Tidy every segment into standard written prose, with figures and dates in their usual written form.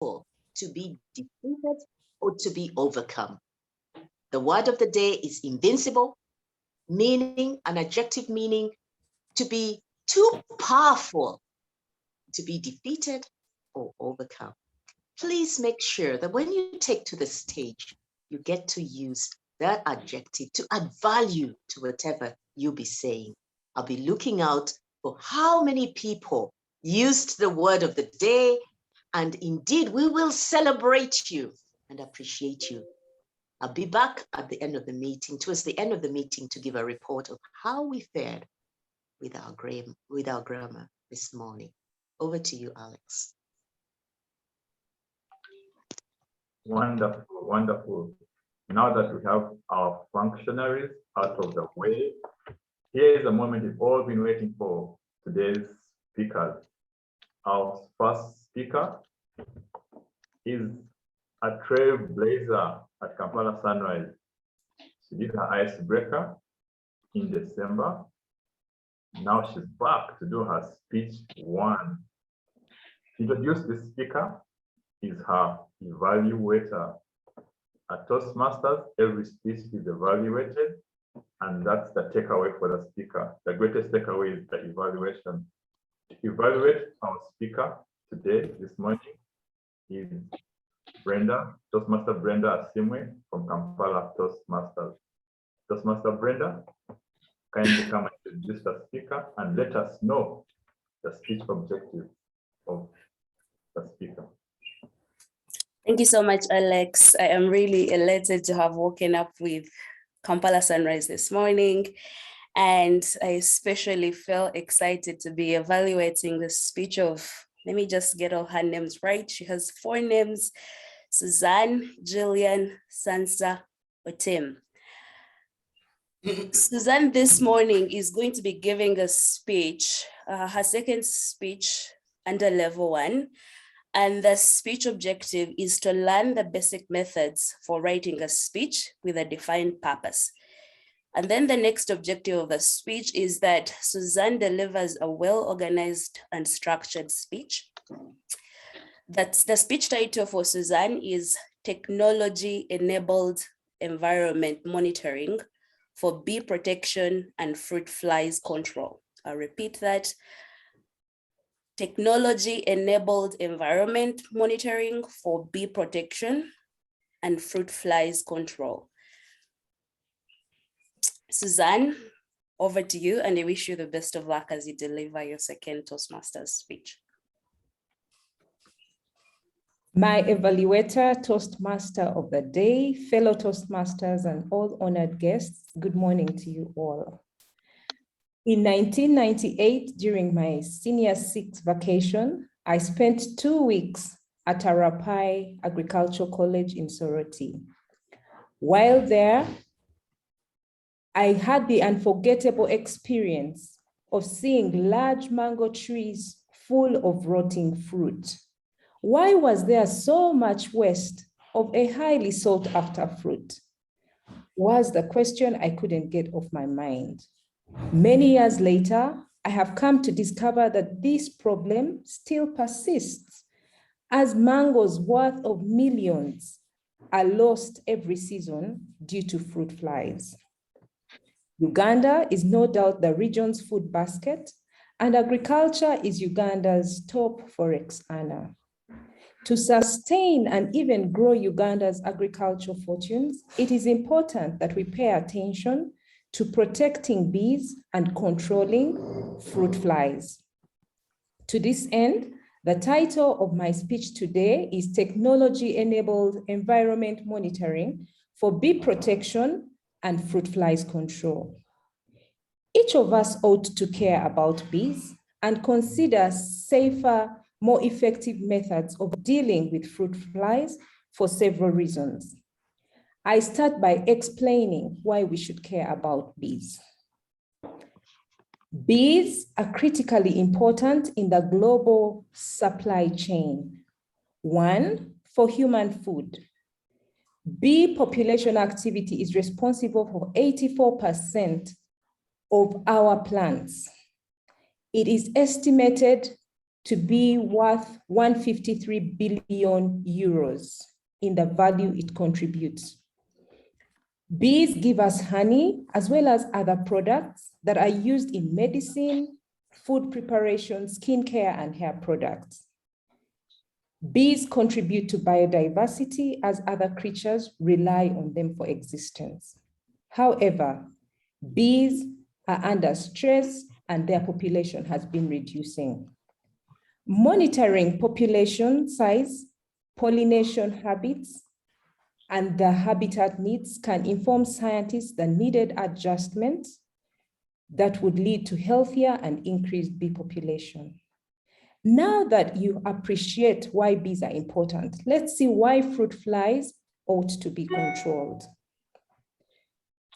powerful to be defeated or to be overcome. The word of the day is invincible, meaning an adjective meaning to be too powerful to be defeated or overcome. Please make sure that when you take to the stage, you get to use that adjective to add value to whatever you'll be saying. I'll be looking out for how many people used the word of the day, and indeed we will celebrate you and appreciate you. I'll be back at the end of the meeting, towards the end of the meeting, to give a report of how we fared with our grammar this morning. Over to you, Alex. Wonderful, wonderful. Now that we have our functionaries out of the way, here is a moment we've all been waiting for, today's speakers. Our first speaker is a trailblazer at Kampala Sunrise. She did her icebreaker in December. Now she's back to do her speech one. To introduce this speaker is her evaluator. At Toastmasters, every speech is evaluated, and that's the takeaway for the speaker. The greatest takeaway is the evaluation. To evaluate our speaker today, this morning, is Brenda, Toastmaster Brenda Asimwe from Kampala Toastmasters. Toastmaster Brenda, kindly come and introduce the speaker and let us know the speech objective of the speaker. Thank you so much, Alex. I am really elated to have woken up with Kampala Sunrise this morning. And I especially felt excited to be evaluating the speech of, let me just get all her names right. She has 4 names: Suzanne, Jillian, Sansa, Otim. Suzanne this morning is going to be giving a speech, her second speech under level 1. And the speech objective is to learn the basic methods for writing a speech with a defined purpose. And then the next objective of the speech is that Suzanne delivers a well-organized and structured speech. That's the speech title for Suzanne is Technology-Enabled Environment Monitoring for Bee Protection and Fruit Flies Control. I'll repeat that. Technology-Enabled Environment Monitoring for Bee Protection and Fruit Flies Control. Suzanne, over to you, and I wish you the best of luck as you deliver your second Toastmasters speech. My evaluator, Toastmaster of the day, fellow Toastmasters, and all honored guests, good morning to you all. In 1998, during my senior 6 vacation, I spent 2 weeks at Arapai Agricultural College in Soroti. While there, I had the unforgettable experience of seeing large mango trees full of rotting fruit. Why was there so much waste of a highly sought after fruit? Was the question I couldn't get off my mind. Many years later, I have come to discover that this problem still persists, as mangoes worth of millions are lost every season due to fruit flies. Uganda is no doubt the region's food basket, and agriculture is Uganda's top forex earner. To sustain and even grow Uganda's agricultural fortunes, it is important that we pay attention to protecting bees and controlling fruit flies. To this end, the title of my speech today is Technology-Enabled Environment Monitoring for Bee Protection and Fruit Flies Control. Each of us ought to care about bees and consider safer, more effective methods of dealing with fruit flies for several reasons. I start by explaining why we should care about bees. Bees are critically important in the global supply chain. 1, for human food. Bee population activity is responsible for 84% of our plants. It is estimated to be worth 153 billion euros in the value it contributes. Bees give us honey as well as other products that are used in medicine, food preparation, skincare, and hair products. Bees contribute to biodiversity as other creatures rely on them for existence. However, bees are under stress and their population has been reducing. Monitoring population size, pollination habits, and the habitat needs can inform scientists the needed adjustments that would lead to healthier and increased bee population. Now that you appreciate why bees are important, let's see why fruit flies ought to be controlled.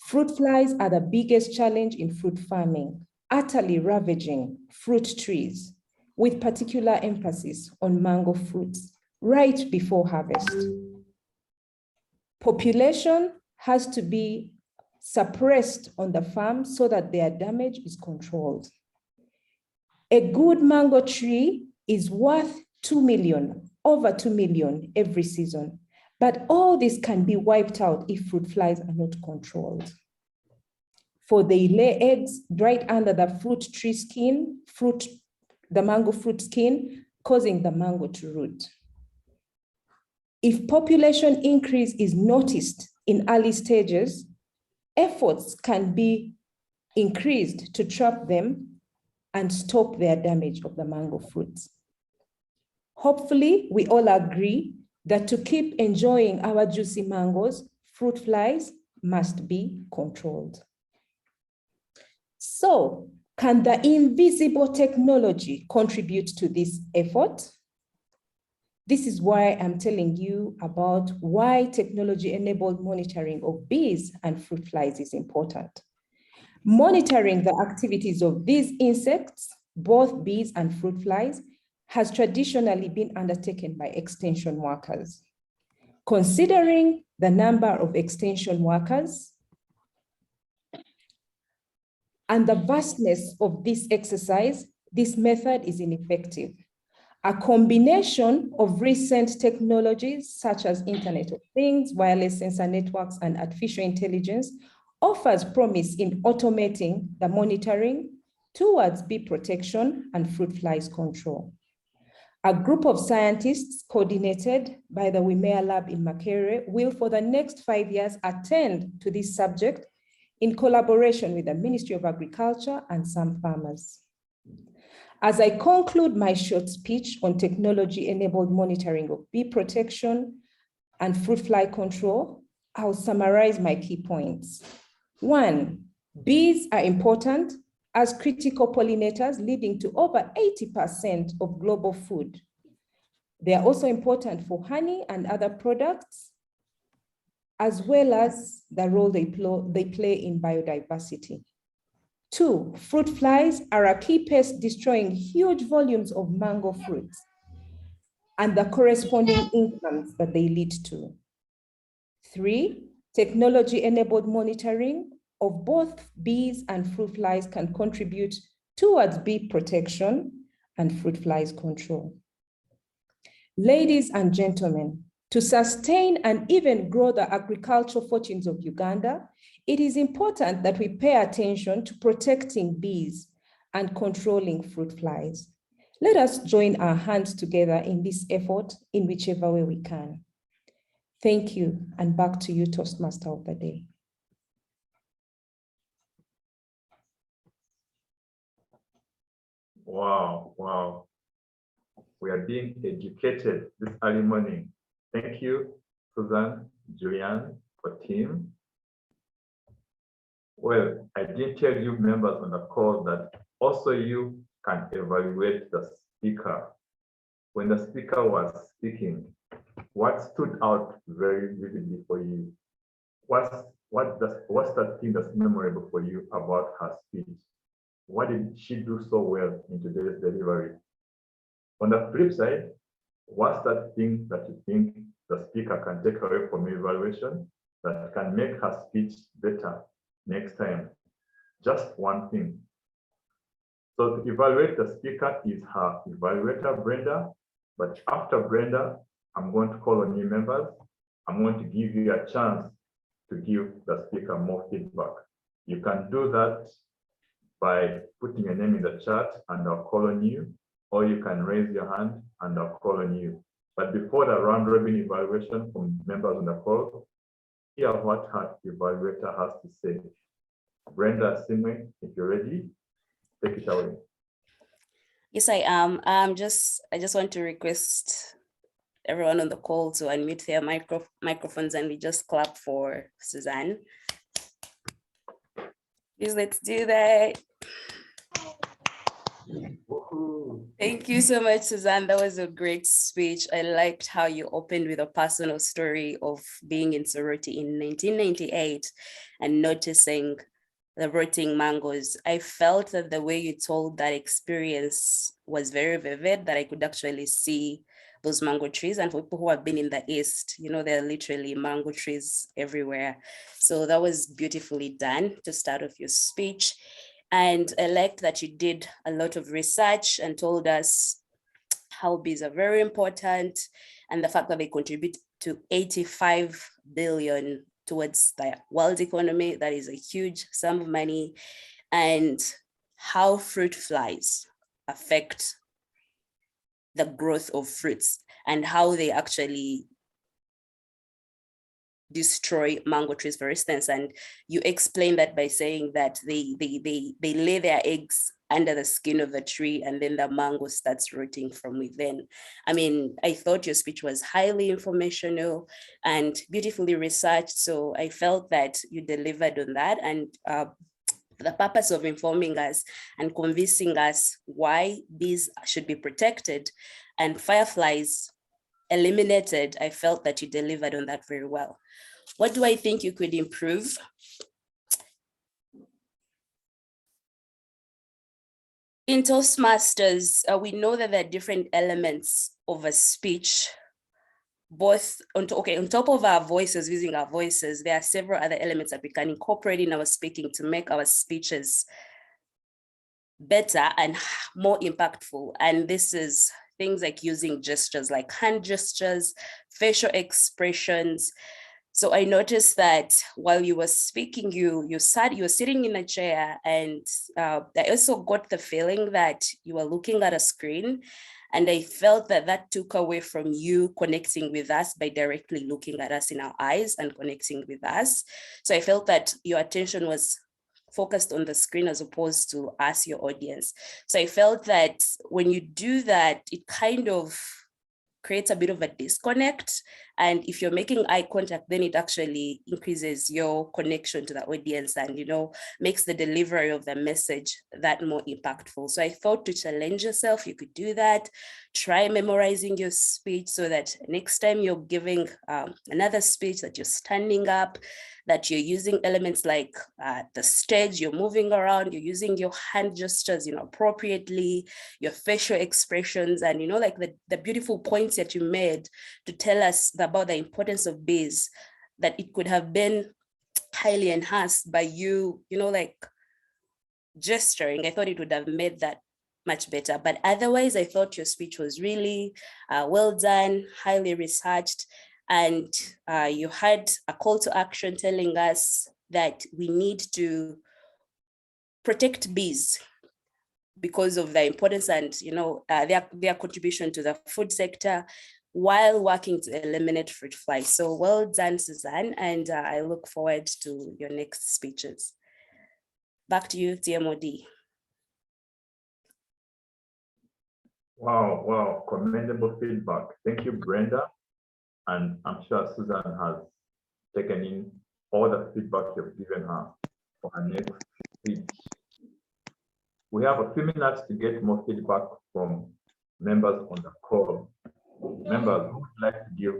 Fruit flies are the biggest challenge in fruit farming, utterly ravaging fruit trees, with particular emphasis on mango fruits right before harvest. Population has to be suppressed on the farm so that their damage is controlled. A good mango tree is worth 2 million, over 2 million every season, but all this can be wiped out if fruit flies are not controlled. For they lay eggs right under the fruit tree skin, the mango fruit skin, causing the mango to root. If population increase is noticed in early stages, efforts can be increased to trap them and stop their damage of the mango fruits. Hopefully, we all agree that to keep enjoying our juicy mangoes, fruit flies must be controlled. So, can the invisible technology contribute to this effort? This is why I'm telling you about why technology-enabled monitoring of bees and fruit flies is important. Monitoring the activities of these insects, both bees and fruit flies, has traditionally been undertaken by extension workers. Considering the number of extension workers and the vastness of this exercise, this method is ineffective. A combination of recent technologies such as Internet of Things, wireless sensor networks, and artificial intelligence offers promise in automating the monitoring towards bee protection and fruit flies control. A group of scientists coordinated by the WIMEA lab in Makerere will for the next 5 years attend to this subject in collaboration with the Ministry of Agriculture and some farmers. As I conclude my short speech on technology-enabled monitoring of bee protection and fruit fly control, I'll summarize my key points. 1, bees are important as critical pollinators leading to over 80% of global food. They are also important for honey and other products, as well as the role they play in biodiversity. 2, fruit flies are a key pest destroying huge volumes of mango fruits and the corresponding incomes that they lead to. 3, technology-enabled monitoring of both bees and fruit flies can contribute towards bee protection and fruit flies control. Ladies and gentlemen, to sustain and even grow the agricultural fortunes of Uganda, it is important that we pay attention to protecting bees and controlling fruit flies. Let us join our hands together in this effort in whichever way we can. Thank you, and back to you, Toastmaster of the Day. Wow, wow. We are being educated this early morning. Thank you, Susan, Julian, for team. Well, I did tell you members on the call that also you can evaluate the speaker. When the speaker was speaking, what stood out very vividly for you? What's the thing that's memorable for you about her speech? What did she do so well in today's delivery? On the flip side, what's that thing that you think the speaker can take away from evaluation that can make her speech better next time? Just one thing. So to evaluate the speaker is her evaluator, Brenda. But after Brenda, I'm going to call on you members. I'm going to give you a chance to give the speaker more feedback. You can do that by putting your name in the chat and I'll call on you, or you can raise your hand and I'll call on you. But before the round robin evaluation from members on the call, hear what her evaluator has to say. Brenda Simwe, if you're ready, take it away. Yes, I am. I just want to request everyone on the call to unmute their microphones and we just clap for Suzanne. Please, let's do that. Thank you so much, Suzanne. That was a great speech. I liked how you opened with a personal story of being in sorority in 1998 and noticing the rotting mangoes. I felt that the way you told that experience was very vivid, that I could actually see those mango trees. And for people who have been in the East, you know, there are literally mango trees everywhere. So that was beautifully done to start off your speech. And I liked that you did a lot of research and told us how bees are very important and the fact that they contribute to 85 billion towards the world economy. That is a huge sum of money. And how fruit flies affect the growth of fruits and how they actually destroy mango trees, for instance. And you explain that by saying that they lay their eggs under the skin of the tree and then the mango starts rotting from within. I mean, I thought your speech was highly informational and beautifully researched. So I felt that you delivered on that. And the purpose of informing us and convincing us why bees should be protected and fireflies eliminated, I felt that you delivered on that very well. What do I think you could improve? In Toastmasters, we know that there are different elements of a speech, both on top of our voices, using our voices, there are several other elements that we can incorporate in our speaking to make our speeches better and more impactful. And this is things like using gestures, like hand gestures, facial expressions. So I noticed that while you were speaking, you were sitting in a chair, and I also got the feeling that you were looking at a screen, and I felt that that took away from you connecting with us by directly looking at us in our eyes and connecting with us. So I felt that your attention was focused on the screen as opposed to us, your audience. So I felt that when you do that, it kind of creates a bit of a disconnect. And if you're making eye contact, then it actually increases your connection to the audience and, makes the delivery of the message that more impactful. So I thought to challenge yourself, you could do that. Try memorizing your speech so that next time you're giving another speech, that you're standing up, that you're using elements like the stage, you're moving around, you're using your hand gestures, appropriately, your facial expressions, and, like the beautiful points that you made to tell us about the importance of bees, that it could have been highly enhanced by you, like gesturing. I thought it would have made that much better. But otherwise, I thought your speech was really well done, highly researched. And you had a call to action telling us that we need to protect bees because of their importance and their contribution to the food sector while working to eliminate fruit flies. So well done, Suzanne, and I look forward to your next speeches. Back to you, TMOD. Wow, commendable feedback. Thank you, Brenda. And I'm sure Susan has taken in all the feedback you've given her for her next speech. We have a few minutes to get more feedback from members on the call. Members who would like to give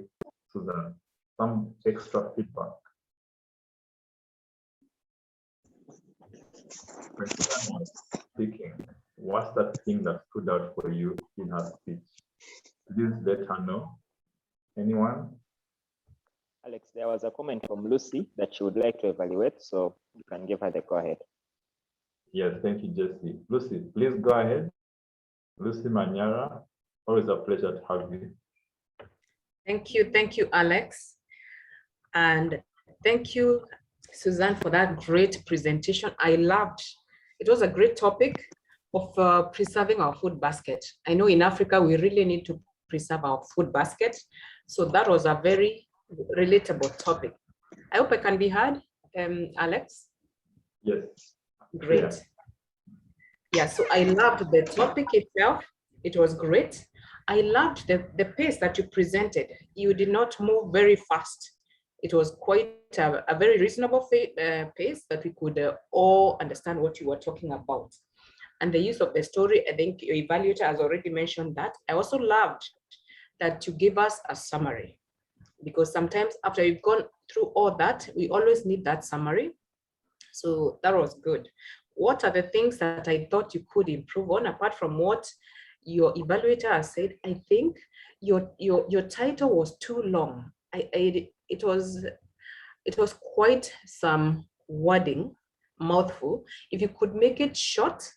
Susan some extra feedback. When Susan was speaking, what's that thing that stood out for you in her speech? Please let her know. Anyone? Alex, there was a comment from Lucy that she would like to evaluate, so you can give her the go ahead. Yes, thank you, Jesse. Lucy, please go ahead. Lucy Manyara, always a pleasure to have you. Thank you, Alex. And thank you, Suzanne, for that great presentation. I loved, it was a great topic of preserving our food basket. I know in Africa, we really need to preserve our food basket. So that was a very relatable topic. I hope I can be heard, Alex? Yes. Great. Yeah. Yeah, so I loved the topic itself. It was great. I loved the pace that you presented. You did not move very fast. It was quite a very reasonable pace that we could all understand what you were talking about. And the use of the story, I think your evaluator has already mentioned that. I also loved that you gave us a summary, because sometimes after you've gone through all that, we always need that summary. So that was good. What are the things that I thought you could improve on, apart from what your evaluator has said? I think your title was too long. It was quite some wording, mouthful. If you could make it short,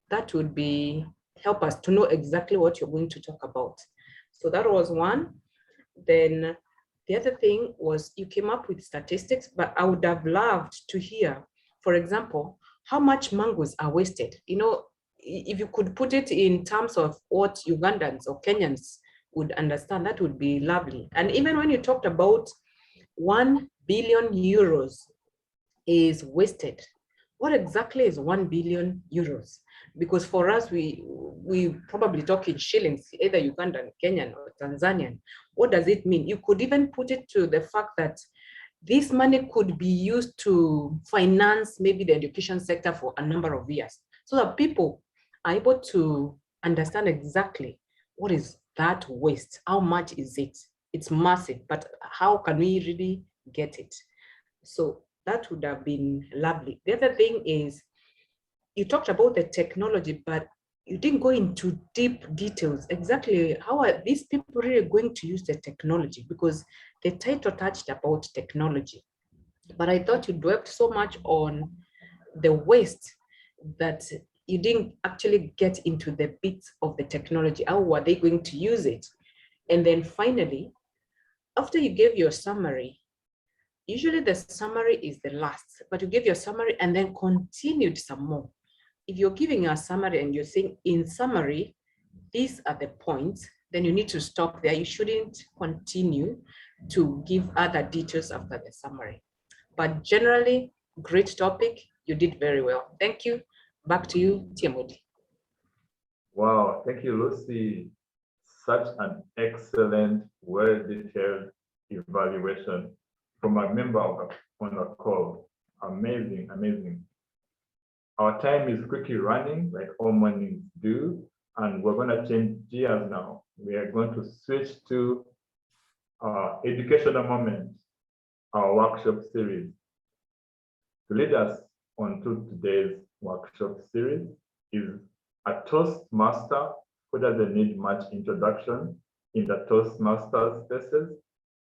that would be help us to know exactly what you're going to talk about. So that was one. Then the other thing was you came up with statistics, but I would have loved to hear, for example, how much mangoes are wasted. You know, if you could put it in terms of what Ugandans or Kenyans would understand, that would be lovely. And even when you talked about 1 billion euros is wasted, what exactly is 1 billion euros? Because for us, we probably talk in shillings, either Ugandan, Kenyan, or Tanzanian. What does it mean? You could even put it to the fact that this money could be used to finance maybe the education sector for a number of years, so that people are able to understand exactly what is that waste, how much is it? It's massive, but how can we really get it? So that would have been lovely. The other thing is, you talked about the technology, but you didn't go into deep details. Exactly how are these people really going to use the technology? Because the title touched about technology, but I thought you dwelt so much on the waste that you didn't actually get into the bits of the technology. How were they going to use it? And then finally, after you gave your summary, usually the summary is the last, but you gave your summary and then continued some more. If you're giving a summary and you're saying, in summary, these are the points, then you need to stop there. You shouldn't continue to give other details after the summary. But generally, great topic. You did very well. Thank you. Back to you, Timothy. Wow, thank you, Lucy. Such an excellent, well-detailed evaluation from a member on the call. Amazing, amazing. Our time is quickly running, like all mornings do, and we're going to change gears now. We are going to switch to our educational moment, our workshop series. To lead us on to today's workshop series is a Toastmaster who doesn't need much introduction in the Toastmaster spaces.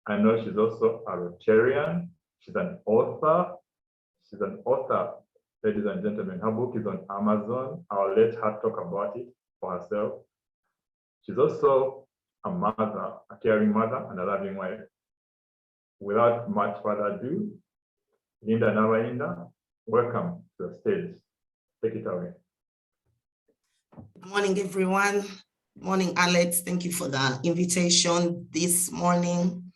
I know she's also a Rotarian. She's an author. Ladies and gentlemen. Her book is on Amazon. I'll let her talk about it for herself. She's also a mother, a caring mother, and a loving wife. Without much further ado, Lynda Nabayinda, welcome to the stage. Take it away. Good morning, everyone. Morning, Alex. Thank you for the invitation this morning.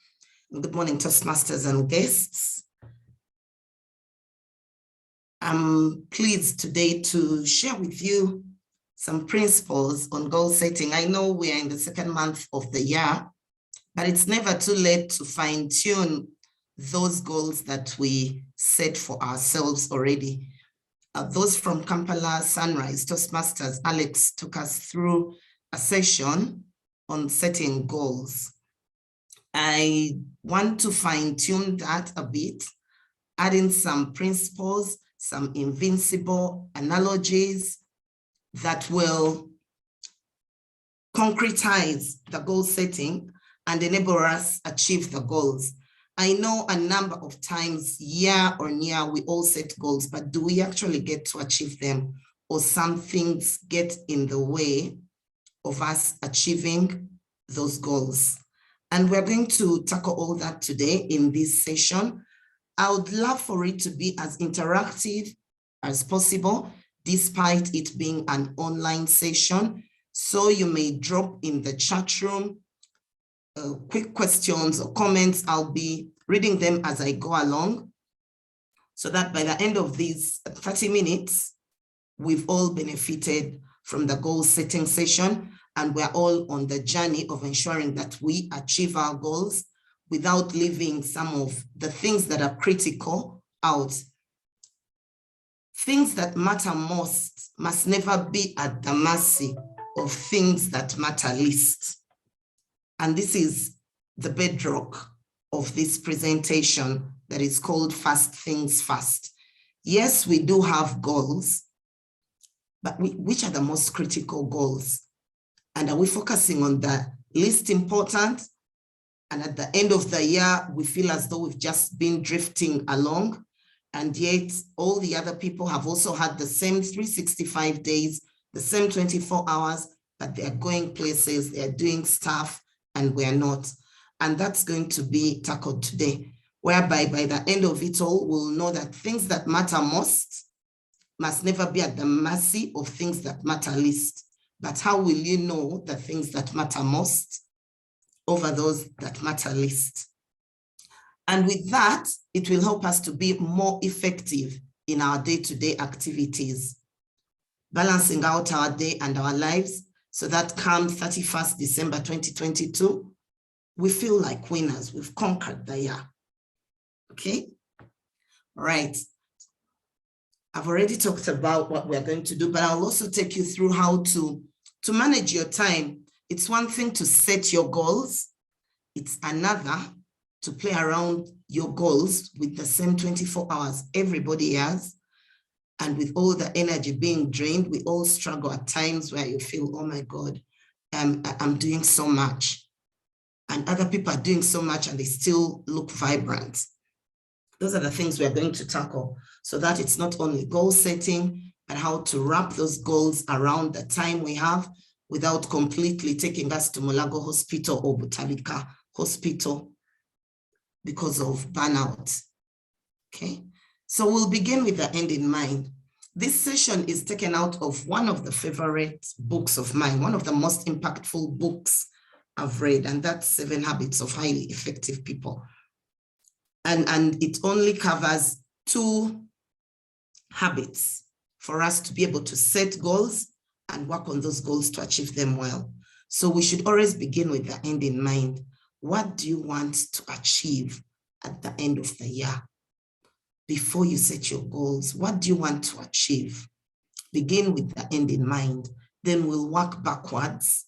Good morning, Toastmasters and guests. I'm pleased today to share with you some principles on goal setting. I know we are in the second month of the year, but it's never too late to fine-tune those goals that we set for ourselves already. Those from Kampala Sunrise Toastmasters, Alex took us through a session on setting goals. I want to fine-tune that a bit, add in some principles, some invincible analogies that will concretize the goal setting and enable us achieve the goals. I know a number of times, year on year, we all set goals, but do we actually get to achieve them? or some things get in the way of us achieving those goals. And we're going to tackle all that today in this session. I would love for it to be as interactive as possible, despite it being an online session. So you may drop in the chat room quick questions or comments. I'll be reading them as I go along, so that by the end of these 30 minutes, we've all benefited from the goal setting session, and we're all on the journey of ensuring that we achieve our goals without leaving some of the things that are critical out. Things that matter most must never be at the mercy of things that matter least. And this is the bedrock of this presentation that is called First Things First. Yes, we do have goals, but which are the most critical goals? And are we focusing on the least important? And at the end of the year, we feel as though we've just been drifting along, and yet all the other people have also had the same 365 days, the same 24 hours, but they're going places, they're doing stuff, and we're not. And that's going to be tackled today, whereby by the end of it all, we'll know that things that matter most must never be at the mercy of things that matter least. But how will you know the things that matter most over those that matter least? And with that, it will help us to be more effective in our day-to-day activities, balancing out our day and our lives, so that come 31st December 2022, we feel like winners. We've conquered the year. Okay? All right. I've already talked about what we're going to do, but I'll also take you through how to manage your time. It's one thing to set your goals. It's another to play around your goals with the same 24 hours everybody has. And with all the energy being drained, we all struggle at times where you feel, oh my God, I'm doing so much. And other people are doing so much and they still look vibrant. Those are the things we're going to tackle, so that it's not only goal setting, but how to wrap those goals around the time we have without completely taking us to Mulago Hospital or Butalika Hospital because of burnout. Okay, so we'll begin with the end in mind. This session is taken out of one of the favorite books of mine, one of the most impactful books I've read, and that's 7 Habits of Highly Effective People. And it only covers 2 habits for us to be able to set goals and work on those goals to achieve them well. So we should always begin with the end in mind. What do you want to achieve at the end of the year? Before you set your goals, what do you want to achieve? Begin with the end in mind. Then we'll work backwards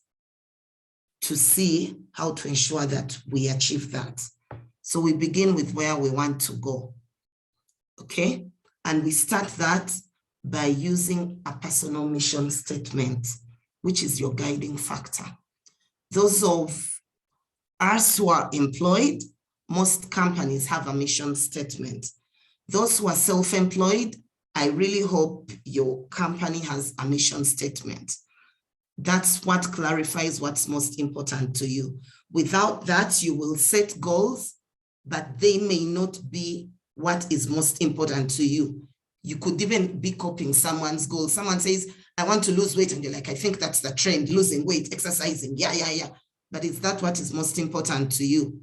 to see how to ensure that we achieve that. So we begin with where we want to go, okay? And we start that by using a personal mission statement, which is your guiding factor. Those of us who are employed, most companies have a mission statement. Those who are self-employed, I really hope your company has a mission statement. That's what clarifies what's most important to you. Without that, you will set goals, but they may not be what is most important to you. You could even be copying someone's goal. Someone says, I want to lose weight. And you're like, I think that's the trend, losing weight, exercising. Yeah. But is that what is most important to you?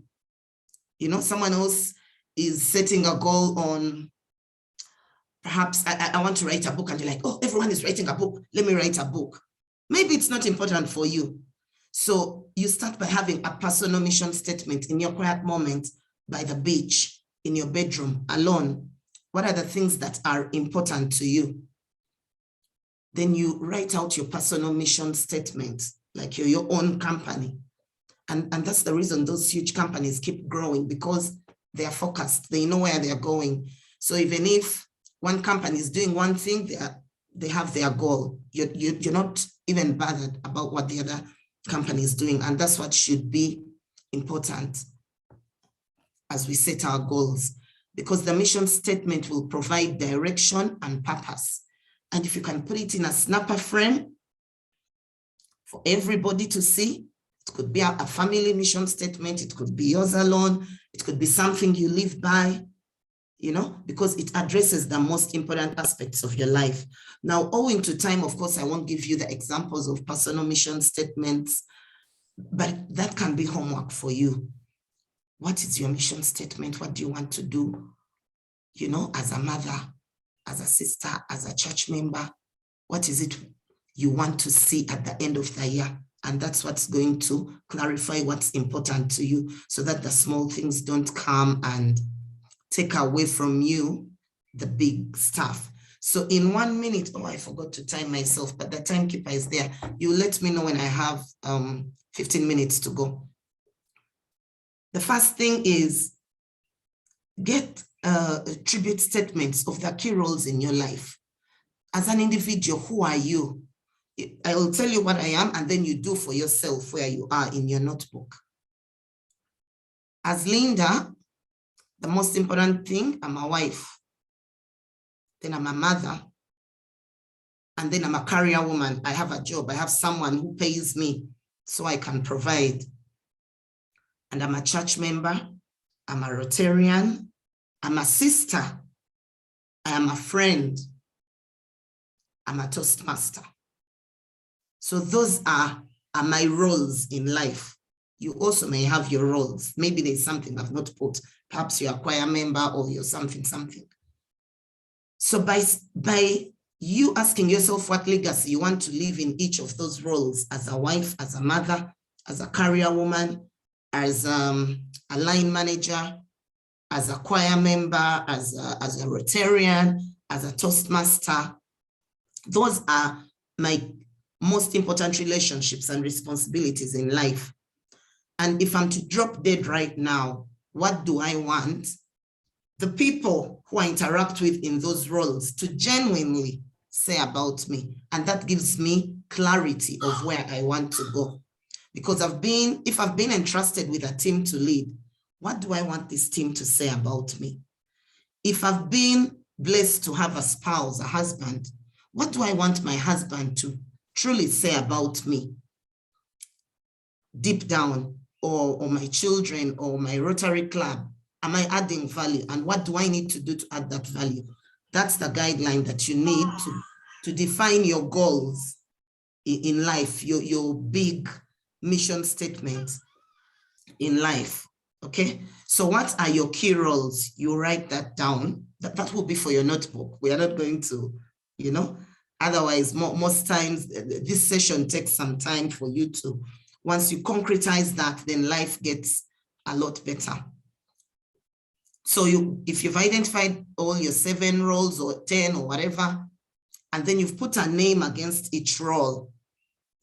You know, someone else is setting a goal on, perhaps I want to write a book, and you're like, oh, everyone is writing a book. Let me write a book. Maybe it's not important for you. So you start by having a personal mission statement in your quiet moment, by the beach, in your bedroom, alone. What are the things that are important to you? Then you write out your personal mission statement, like you're your own company. And that's the reason those huge companies keep growing, because they are focused. They know where they're going. So even if one company is doing one thing, they have their goal. You're not even bothered about what the other company is doing. And that's what should be important as we set our goals, because the mission statement will provide direction and purpose. And if you can put it in a snapper frame for everybody to see, it could be a family mission statement, it could be yours alone, it could be something you live by, you know, because it addresses the most important aspects of your life. Now, owing to time, of course, I won't give you the examples of personal mission statements, but that can be homework for you. What is your mission statement? What do you want to do? You know, as a mother, as a sister, as a church member, what is it you want to see at the end of the year? And that's what's going to clarify what's important to you so that the small things don't come and take away from you the big stuff. So in 1 minute, oh, I forgot to time myself, but the timekeeper is there. You let me know when I have 15 minutes to go. The first thing is get tribute statements of the key roles in your life. As an individual, who are you? I will tell you what I am, and then you do for yourself where you are in your notebook. As Lynda, the most important thing, I'm a wife. Then I'm a mother. And then I'm a career woman. I have a job. I have someone who pays me so I can provide. And I'm a church member. I'm a Rotarian. I'm a sister. I am a friend. I'm a Toastmaster. So those are my roles in life. You also may have your roles. Maybe there's something I've not put. Perhaps you're a choir member or you're something. So by you asking yourself what legacy you want to leave in each of those roles, as a wife, as a mother, as a career woman, as a line manager, as a choir member, as a Rotarian, as a Toastmaster, those are my most important relationships and responsibilities in life. And if I'm to drop dead right now, what do I want the people who I interact with in those roles to genuinely say about me? And that gives me clarity of where I want to go. Because if I've been entrusted with a team to lead, what do I want this team to say about me? If I've been blessed to have a spouse, a husband, what do I want my husband to truly say about me deep down, or my children, or my Rotary Club? Am I adding value? And what do I need to do to add that value? That's the guideline that you need to define your goals in life, your big mission statement in life, okay? So what are your key roles? You write that down. That will be for your notebook. We are not going to, you know, otherwise, most times this session takes some time for you to, once you concretize that, then life gets a lot better. So if you've identified all your 7 roles or 10 or whatever, and then you've put a name against each role,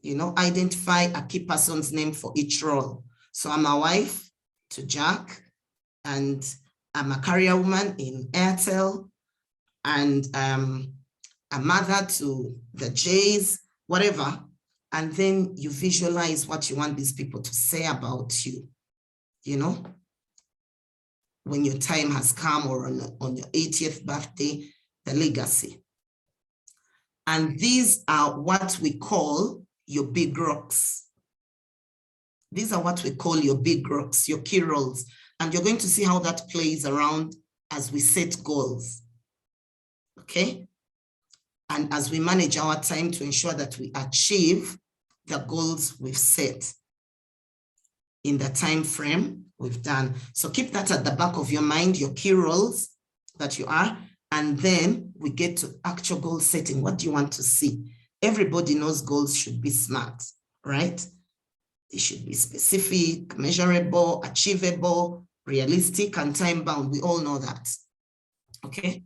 you know, identify a key person's name for each role. So I'm a wife to Jack, and I'm a career woman in Airtel, and a mother to the Jays, whatever. And then you visualize what you want these people to say about you, you know, when your time has come, or on your 80th birthday, the legacy. And these are what we call your big rocks. These are what we call your big rocks, your key roles. And you're going to see how that plays around as we set goals, okay? And as we manage our time to ensure that we achieve the goals we've set in the time frame we've done. So keep that at the back of your mind, your key roles that you are, and then we get to actual goal setting. What do you want to see? Everybody knows goals should be SMART, right? They should be specific, measurable, achievable, realistic, and time-bound. We all know that, okay?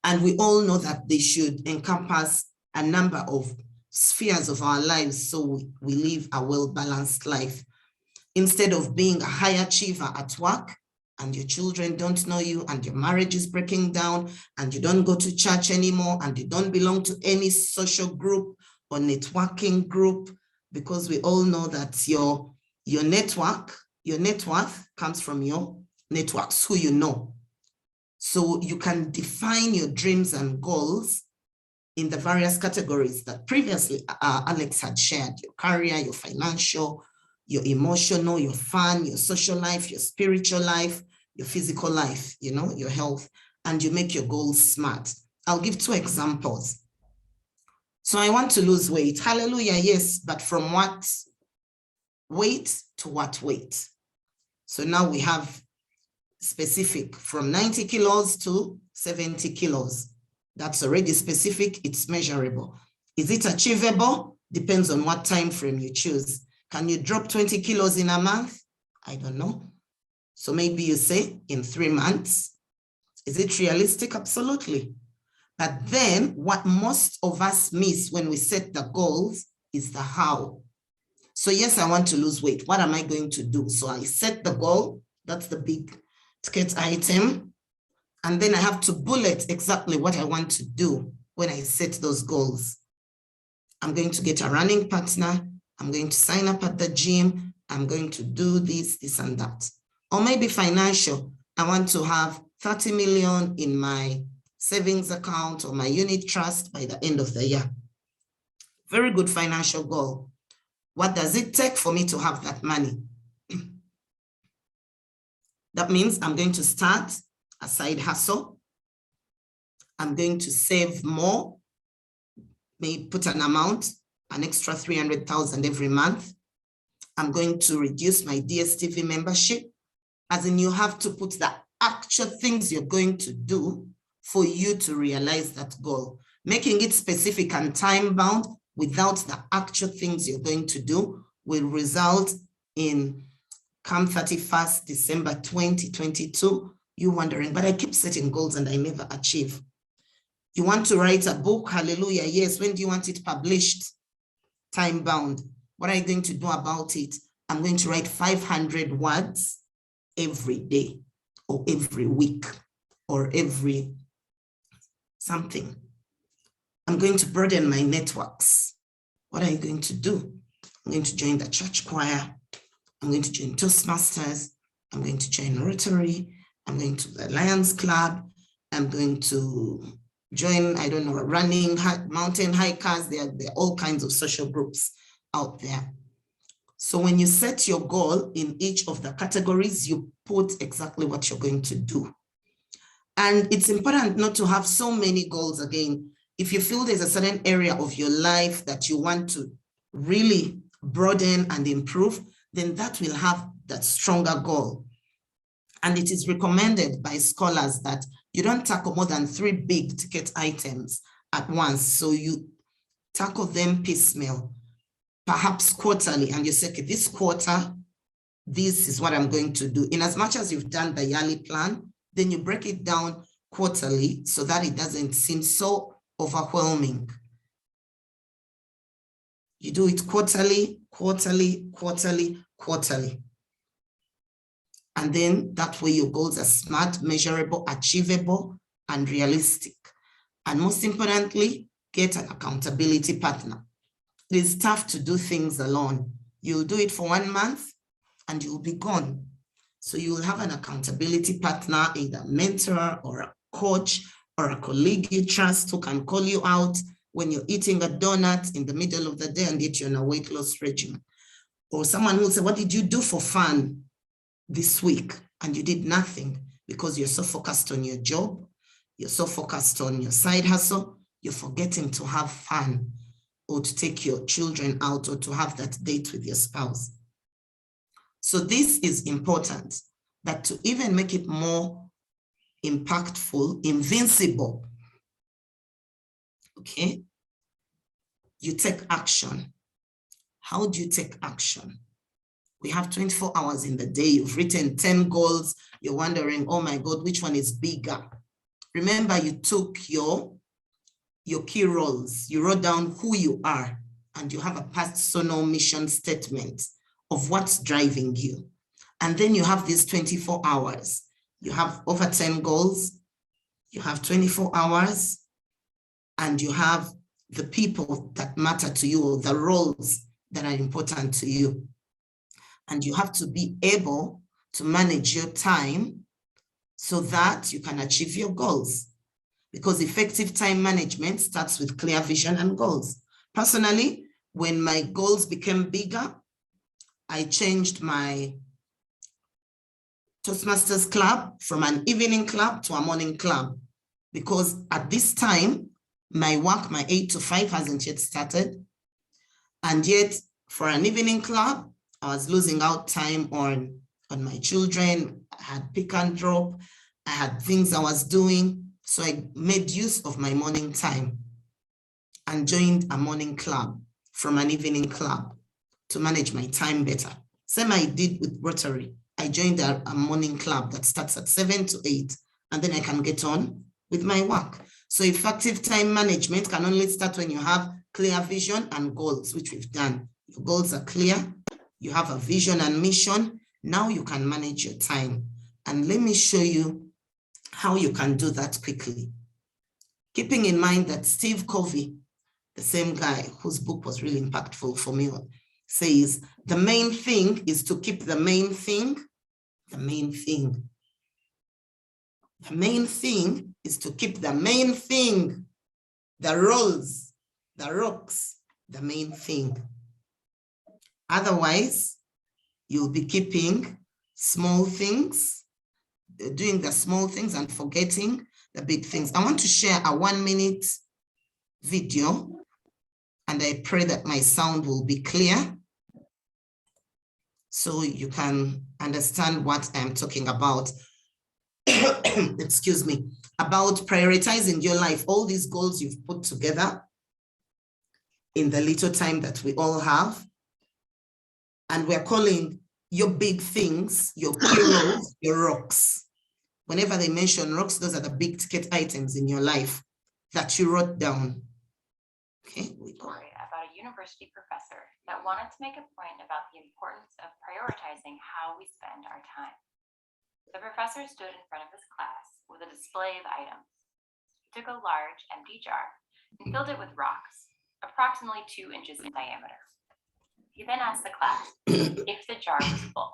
And we all know that they should encompass a number of spheres of our lives so we live a well-balanced life. Instead of being a high achiever at work and your children don't know you and your marriage is breaking down and you don't go to church anymore and you don't belong to any social group or networking group, because we all know that your net worth comes from your networks, who you know. So you can define your dreams and goals in the various categories that previously Alex had shared: your career, your financial, your emotional, your fun, your social life, your spiritual life, your physical life, you know, your health, and you make your goals SMART. I'll give 2 examples. So I want to lose weight. Hallelujah, yes, but from what weight to what weight? So now we have specific, from 90 kilos to 70 kilos. That's already specific, it's measurable. Is it achievable? Depends on what time frame you choose. Can you drop 20 kilos in a month? I don't know. So maybe you say in 3 months. Is it realistic? Absolutely. But then what most of us miss when we set the goals is the how. So yes, I want to lose weight. What am I going to do? So I set the goal. That's the big ticket item. And then I have to bullet exactly what I want to do when I set those goals. I'm going to get a running partner. I'm going to sign up at the gym. I'm going to do this, this, and that. Or maybe financial. I want to have 30 million in my savings account or my unit trust by the end of the year. Very good financial goal. What does it take for me to have that money? That means I'm going to start a side hustle. I'm going to save more, maybe put an amount, an extra 300,000 every month. I'm going to reduce my DSTV membership, as in you have to put the actual things you're going to do for you to realize that goal. Making it specific and time-bound without the actual things you're going to do will result in, come 31st December 2022, you wondering, but I keep setting goals and I never achieve. You want to write a book? Hallelujah, yes. When do you want it published? Time-bound. What are you going to do about it? I'm going to write 500 words every day or every week or every something. I'm going to broaden my networks. What are you going to do? I'm going to join the church choir. I'm going to join Toastmasters. I'm going to join Rotary. I'm going to the Lions Club. I'm going to join, I don't know, running, mountain hikers. There are all kinds of social groups out there. So when you set your goal in each of the categories, you put exactly what you're going to do. And it's important not to have so many goals again. If you feel there's a certain area of your life that you want to really broaden and improve, then that will have that stronger goal. And it is recommended by scholars that you don't tackle more than 3 big ticket items at once. So you tackle them piecemeal, perhaps quarterly, and you say, okay, this quarter, this is what I'm going to do. In as much as you've done the yearly plan, then you break it down quarterly so that it doesn't seem so overwhelming. You do it quarterly, quarterly, quarterly, quarterly. And then that way your goals are SMART, measurable, achievable, and realistic. And most importantly, get an accountability partner. It is tough to do things alone. You'll do it for 1 month and you'll be gone. So you will have an accountability partner, either a mentor or a coach or a colleague you trust who can call you out when you're eating a donut in the middle of the day and yet you're on a weight loss regimen. Or someone who will say, what did you do for fun this week? And you did nothing because you're so focused on your job. You're so focused on your side hustle. You're forgetting to have fun or to take your children out or to have that date with your spouse. So this is important, that to even make it more impactful, invincible, okay, you take action. How do you take action? We have 24 hours in the day. You've written 10 goals. You're wondering, oh my God, which one is bigger? Remember, you took your key roles. You wrote down who you are, and you have a personal mission statement of what's driving you. And then you have these 24 hours. You have over 10 goals. You have 24 hours, and you have the people that matter to you, or the roles that are important to you. And you have to be able to manage your time so that you can achieve your goals. because effective time management starts with clear vision and goals. Personally, when my goals became bigger, I changed my Toastmasters club from an evening club to a morning club, because at this time, my work, my 8 to 5 hasn't yet started. And yet for an evening club, I was losing out time on my children. I had pick and drop. I had things I was doing. So I made use of my morning time and joined a morning club from an evening club to manage my time better. Same I did with Rotary. I joined a morning club that starts at 7 to 8, and then I can get on with my work. So effective time management can only start when you have clear vision and goals, which we've done. Your goals are clear, you have a vision and mission. Now you can manage your time. And let me show you how you can do that quickly. Keeping in mind that Steve Covey, the same guy whose book was really impactful for me, says the main thing is to keep the main thing, the main thing. The main thing is to keep the main thing, the rolls, the rocks, the main thing. Otherwise, you'll be keeping small things, doing the small things and forgetting the big things. I want to share a 1-minute video, and I pray that my sound will be clear so you can understand what I'm talking about. Excuse me, about prioritizing your life, all these goals you've put together in the little time that we all have. And we're calling your big things, your heroes, your rocks. Whenever they mention rocks, those are the big ticket items in your life that you wrote down. Okay, we go. Story about a university professor that wanted to make a point about the importance of prioritizing how we spend our time. The professor stood in front of his class with a display of items. He took a large empty jar and filled it with rocks, approximately 2 inches in diameter. He then asked the class if the jar was full,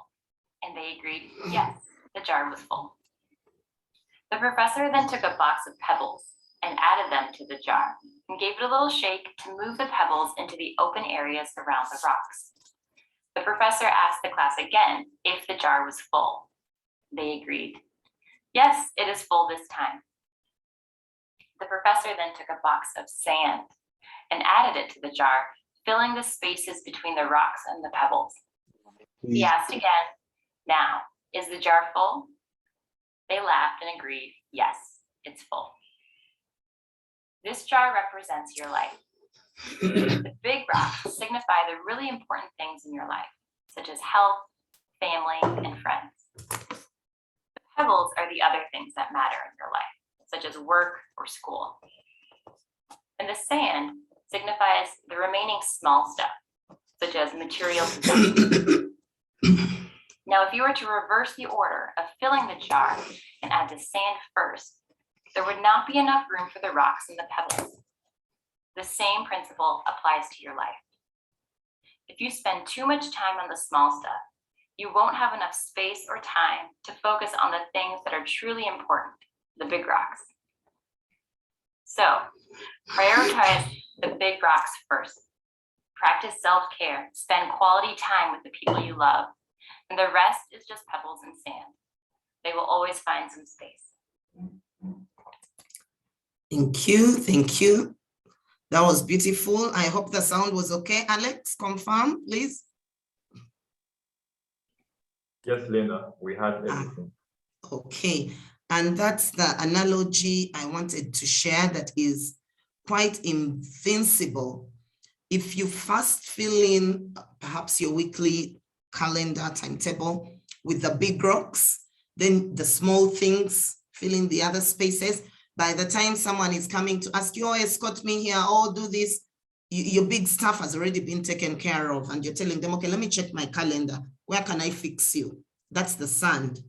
and they agreed, yes, the jar was full. The professor then took a box of pebbles and added them to the jar and gave it a little shake to move the pebbles into the open areas around the rocks. The professor asked the class again if the jar was full. They agreed, yes, it is full this time. The professor then took a box of sand and added it to the jar, filling the spaces between the rocks and the pebbles. He asked again, now, is the jar full? They laughed and agreed, yes, it's full. This jar represents your life. The big rocks signify the really important things in your life, such as health, family, and friends. The pebbles are the other things that matter in your life, such as work or school. And the sand signifies the remaining small stuff, such as material possessions. Now, if you were to reverse the order of filling the jar and add the sand first, there would not be enough room for the rocks and the pebbles. The same principle applies to your life. If you spend too much time on the small stuff, you won't have enough space or time to focus on the things that are truly important, the big rocks. So, prioritize the big rocks first. Practice self-care, spend quality time with the people you love, and the rest is just pebbles and sand. They will always find some space. Thank you, thank you. That was beautiful. I hope the sound was okay. Alex, confirm, please. Yes, Lynda, we had everything. Okay, and that's the analogy I wanted to share that is quite invincible. If you first fill in perhaps your weekly calendar timetable with the big rocks, then the small things fill in the other spaces. By the time someone is coming to ask you, oh, escort me here, oh, do this, your big stuff has already been taken care of, and you're telling them, okay, let me check my calendar. Where can I fix you? That's the sand.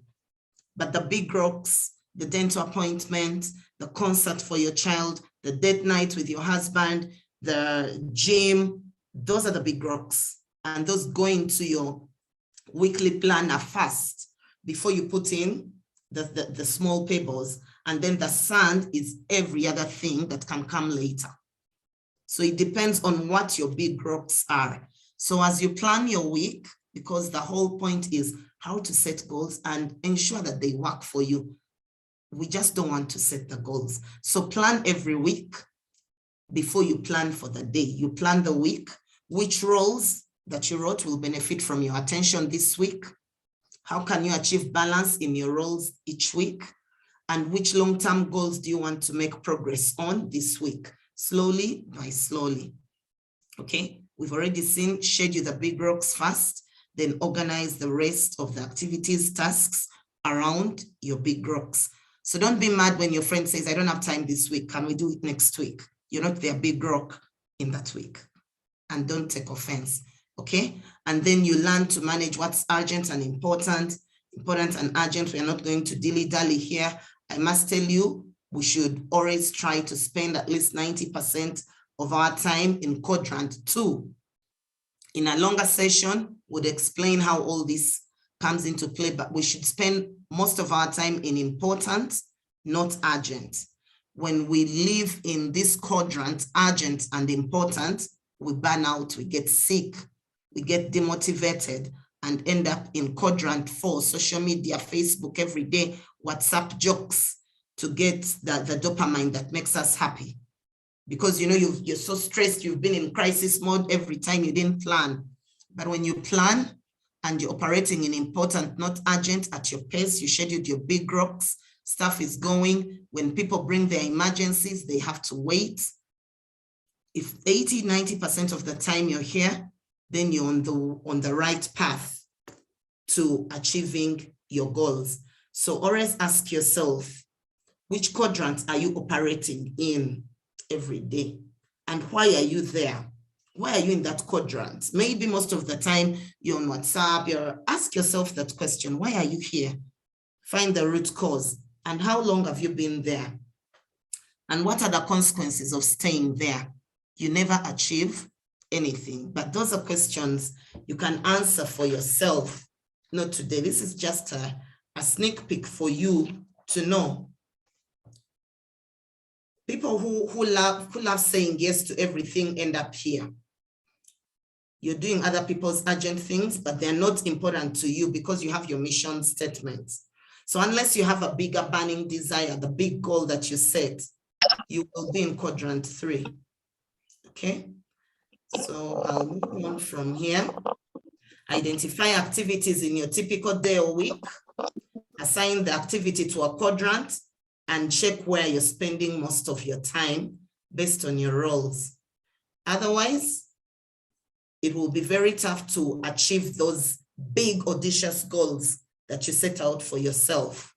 But the big rocks, the dental appointment, the concert for your child, the date night with your husband, the gym, those are the big rocks. And those go into your weekly planner first before you put in the small pebbles. And then the sand is every other thing that can come later. So it depends on what your big rocks are. So as you plan your week, because the whole point is how to set goals and ensure that they work for you. We just don't want to set the goals. So plan every week before you plan for the day. You plan the week, which roles that you wrote will benefit from your attention this week. How can you achieve balance in your roles each week? And which long-term goals do you want to make progress on this week? Slowly by slowly, okay? We've already seen schedule the big rocks first, then organize the rest of the activities, tasks around your big rocks. So don't be mad when your friend says, I don't have time this week. Can we do it next week? You're not their big rock in that week. And don't take offense, okay? And then you learn to manage what's urgent and important and urgent. We're not going to dilly-dally here. I must tell you, we should always try to spend at least 90% of our time in quadrant 2. In a longer session, we'd explain how all this comes into play, but we should spend most of our time in important, not urgent. When we live in this quadrant, urgent and important, we burn out, we get sick, we get demotivated, and end up in quadrant 4, social media, Facebook every day, WhatsApp jokes to get the dopamine that makes us happy. Because you know you're so stressed, you've been in crisis mode every time you didn't plan. But when you plan and you're operating in important, not urgent, at your pace, you scheduled your big rocks, stuff is going. When people bring their emergencies, they have to wait. If 80–90% of the time you're here, then you're on the right path to achieving your goals. So always ask yourself, which quadrant are you operating in every day? And why are you there? Why are you in that quadrant? Maybe most of the time you're on WhatsApp, ask yourself that question, why are you here? Find the root cause. And how long have you been there? And what are the consequences of staying there? You never achieve anything, but those are questions you can answer for yourself. Not today. This is just a sneak peek for you to know. People who love saying yes to everything end up here. You're doing other people's urgent things, but they're not important to you because you have your mission statements. So unless you have a bigger burning desire, the big goal that you set, you will be in quadrant 3. Okay? So I'll move on from here. Identify activities in your typical day or week. Assign the activity to a quadrant and check where you're spending most of your time based on your roles. Otherwise, it will be very tough to achieve those big audacious goals that you set out for yourself,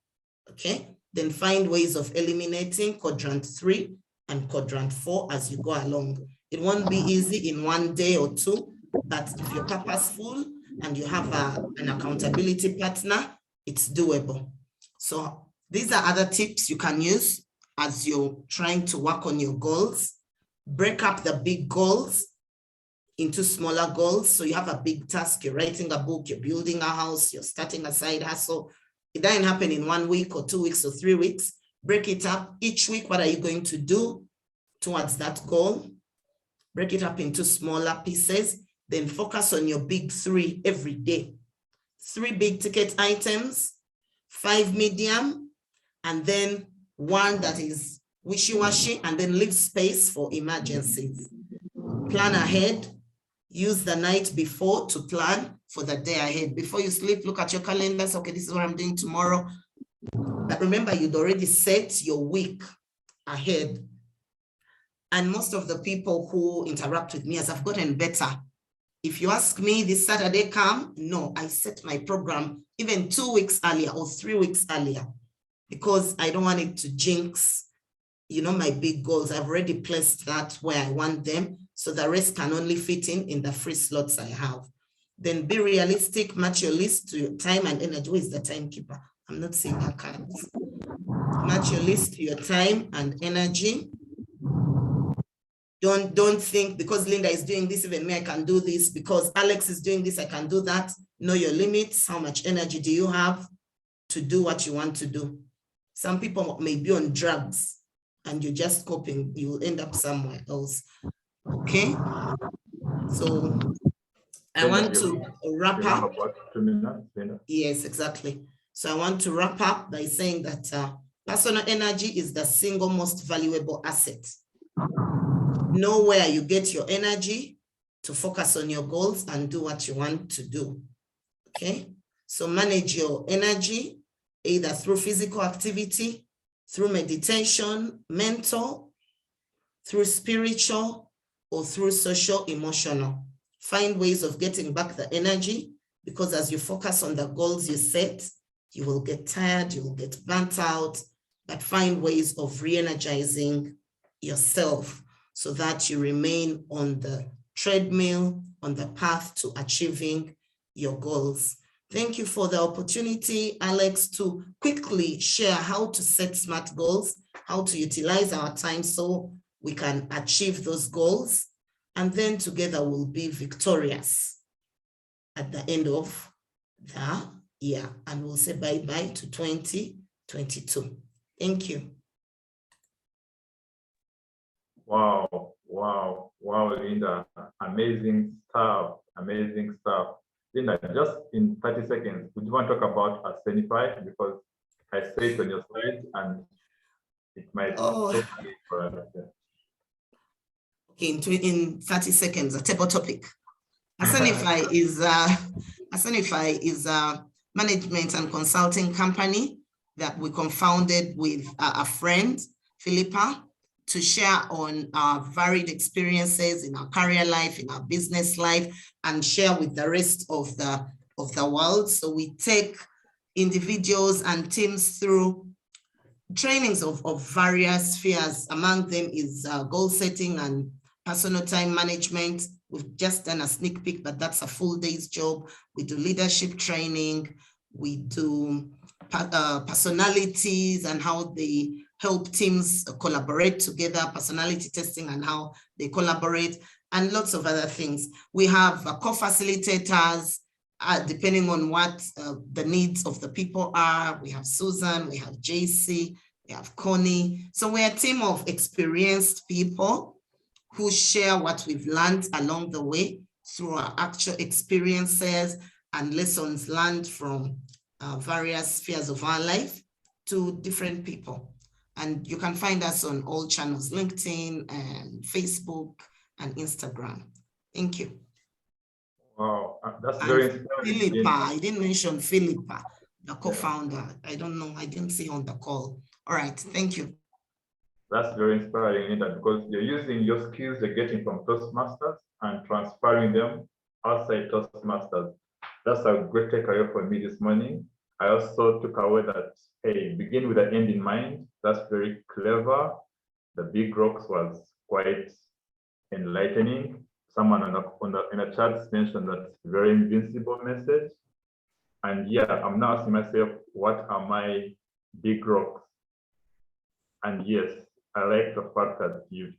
okay? Then find ways of eliminating quadrant 3 and quadrant 4 as you go along. It won't be easy in one day or two, but if you're purposeful and you have an accountability partner, it's doable. So these are other tips you can use as you're trying to work on your goals. Break up the big goals into smaller goals. So you have a big task, you're writing a book, you're building a house, you're starting a side hustle. It doesn't happen in 1 week or 2 weeks or 3 weeks. Break it up each week. What are you going to do towards that goal? Break it up into smaller pieces. Then focus on your big 3 every day. 3 big ticket items, 5 medium, and then 1 that is wishy-washy, and then leave space for emergencies. Plan ahead. Use the night before to plan for the day ahead. Before you sleep, look at your calendar. Say, okay, this is what I'm doing tomorrow. But remember, you'd already set your week ahead. And most of the people who interact with me as I've gotten better. If you ask me, this Saturday come? No, I set my program even 2 weeks earlier or 3 weeks earlier because I don't want it to jinx, you know, my big goals. I've already placed that where I want them. So the rest can only fit in the free slots I have. Then be realistic, match your list to your time and energy. Who is the timekeeper? I'm not seeing her cards. Match your list to your time and energy. Don't think because Lynda is doing this, even me, I can do this. Because Alex is doing this, I can do that. Know your limits. How much energy do you have to do what you want to do? Some people may be on drugs and you're just coping, you will end up somewhere else. Okay. So I want to wrap up. About 2 minutes, Lynda. Yes, exactly. So I want to wrap up by saying that personal energy is the single most valuable asset. Know where you get your energy to focus on your goals and do what you want to do. Okay. So manage your energy either through physical activity, through meditation, mental, through spiritual, or through social, emotional. Find ways of getting back the energy, because as you focus on the goals you set, you will get tired, you will get burnt out, but find ways of re-energizing yourself so that you remain on the treadmill, on the path to achieving your goals. Thank you for the opportunity, Alex, to quickly share how to set SMART goals, how to utilize our time so we can achieve those goals, and then together we'll be victorious at the end of the year, and we'll say bye-bye to 2022. Thank you. Wow, Lynda, amazing stuff, Lynda, just in 30 seconds, would you want to talk about Ascenify? Because I saw it on your slide and it might. Okay, in 30 seconds, a table topic. Ascenify is a management and consulting company that we co-founded with a friend, Philippa, to share on our varied experiences in our career life, in our business life, and share with the rest of the world. So we take individuals and teams through trainings of various spheres. Among them is goal setting and personal time management. We've just done a sneak peek, but that's a full day's job. We do leadership training. We do personalities and how they help teams collaborate together, personality testing and how they collaborate, and lots of other things. We have co-facilitators, depending on what the needs of the people are. We have Susan, we have JC, we have Connie. So we're a team of experienced people who share what we've learned along the way through our actual experiences and lessons learned from various spheres of our life to different people. And you can find us on all channels, LinkedIn and Facebook and Instagram. Thank you. Wow, that's very inspiring. Philippa, I didn't mention Philippa, the co-founder. I don't know, I didn't see on the call. All right, thank you. That's very inspiring, Lynda, because you're using your skills you're getting from Toastmasters and transferring them outside Toastmasters. That's a great takeaway for me this morning. I also took away that, hey, begin with the end in mind. That's very clever. The big rocks was quite enlightening. Someone in the chat mentioned that very invincible message. And yeah, I'm now asking myself, what are my big rocks? And yes, I like the fact that the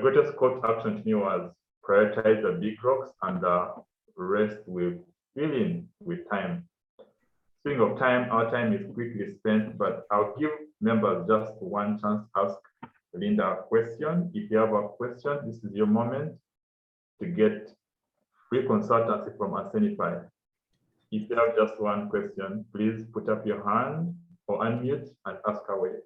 greatest call to action to me was prioritize the big rocks and the rest with filling with time. Speaking of time, our time is quickly spent, but I'll give members just one chance to ask Lynda a question. If you have a question, this is your moment to get free consultancy from Ascenify. If you have just one question, please put up your hand or unmute and ask away.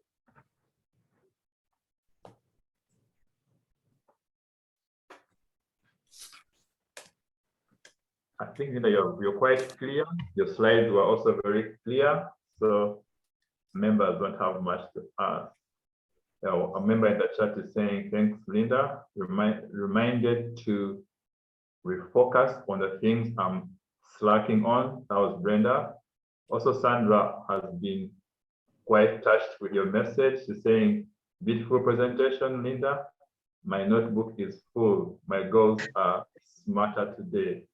I think Lynda, you're quite clear. Your slides were also very clear, so members don't have much to ask. A member in the chat is saying, thanks, Lynda. Reminded to refocus on the things I'm slacking on. That was Brenda. Also, Sandra has been quite touched with your message. She's saying, beautiful presentation, Lynda. My notebook is full. My goals are smarter today.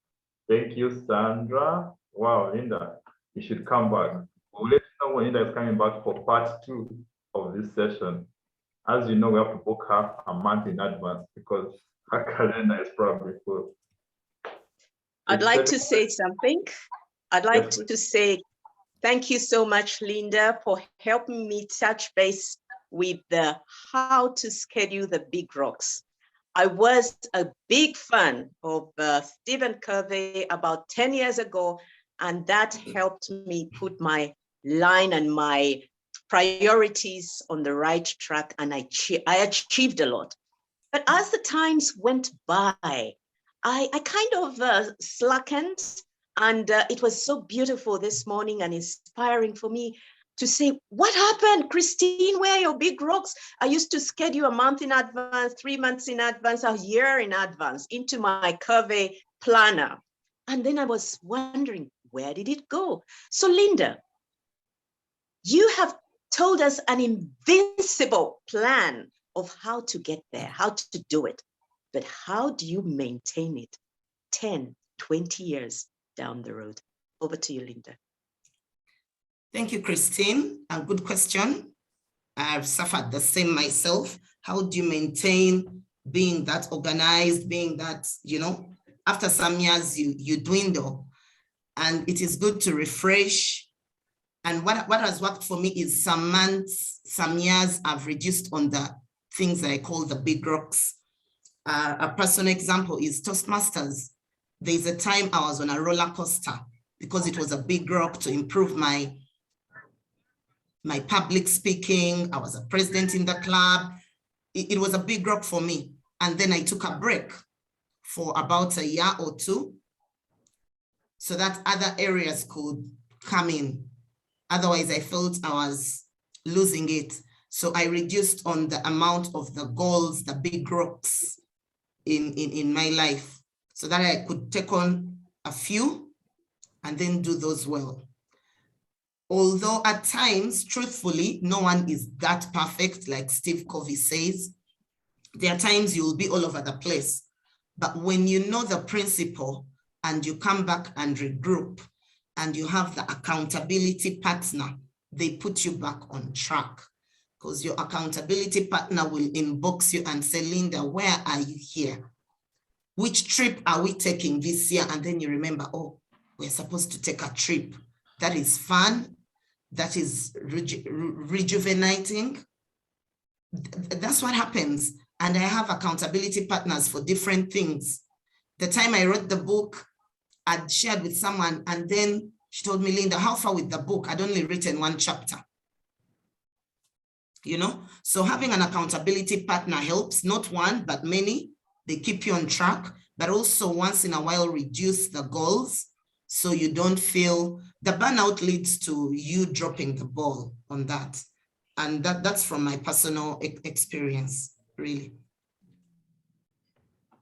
Thank you, Sandra. Wow, Lynda, you should come back. We'll let you know when Lynda is coming back for part 2 of this session. As you know, we have to book her a month in advance because her calendar is probably full. I'd like to say something. I'd like to say Thank you so much, Lynda, for helping me touch base with the how to schedule the big rocks. I was a big fan of Stephen Covey about 10 years ago, and that helped me put my line and my priorities on the right track, and I achieved a lot. But as the times went by, I kind of slackened, and it was so beautiful this morning and inspiring for me to say, what happened, Christine? Where are your big rocks? I used to schedule a month in advance, 3 months in advance, a year in advance into my Covey planner. And then I was wondering, where did it go? So Lynda, you have told us an invincible plan of how to get there, how to do it. But how do you maintain it 10, 20 years down the road? Over to you, Lynda. Thank you, Christine. A good question. I've suffered the same myself. How do you maintain being that organized, being that, after some years you dwindle, and it is good to refresh. And what has worked for me is some months, some years I've reduced on the things that I call the big rocks. A personal example is Toastmasters. There's a time I was on a roller coaster because it was a big rock to improve my public speaking. I was a president in the club. It was a big rock for me. And then I took a break for about a year or two so that other areas could come in. Otherwise, I felt I was losing it. So I reduced on the amount of the goals, the big rocks in my life, so that I could take on a few and then do those well. Although at times, truthfully, no one is that perfect, like Steve Covey says. There are times you'll be all over the place. But when you know the principle and you come back and regroup and you have the accountability partner, they put you back on track, because your accountability partner will inbox you and say, Lynda, where are you here? Which trip are we taking this year? And then you remember, oh, we're supposed to take a trip. That is fun. That is rejuvenating. That's what happens. And I have accountability partners for different things. The time I wrote the book, I'd shared with someone, and then she told me, Lynda, how far with the book? I'd only written one chapter. So having an accountability partner helps, not one, but many. They keep you on track, but also once in a while reduce the goals so you don't feel the burnout leads to you dropping the ball on that. And that's from my personal experience, really.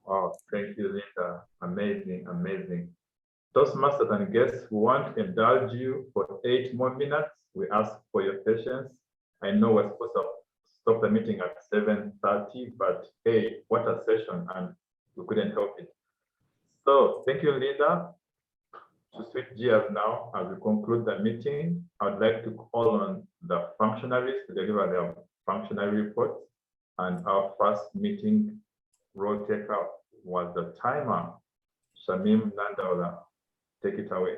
Wow, thank you, Lynda. Amazing, amazing. Toastmasters and guests, we want to indulge you for 8 more minutes. We ask for your patience. I know we're supposed to stop the meeting at 7:30, but hey, what a session, and we couldn't help it. So thank you, Lynda. To switch gears now, as we conclude the meeting, I would like to call on the functionaries to deliver their functionary reports. And our first meeting role taker was the timer, Shamim Nandaola. Take it away.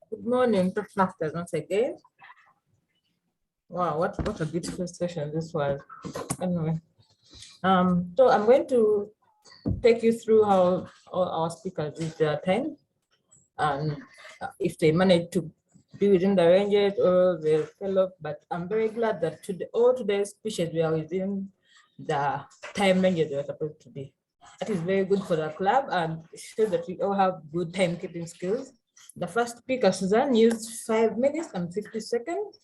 Good morning, Toastmasters, once again. Wow, what a beautiful session this was. Anyway, so I'm going to take you through how all our speakers use their time, and if they manage to be within the ranges or they fell off. But I'm very glad that all today's speeches were within the time ranges they were supposed to be. That is very good for the club and shows that we all have good timekeeping skills. The first speaker, Suzanne, used 5 minutes and 50 seconds.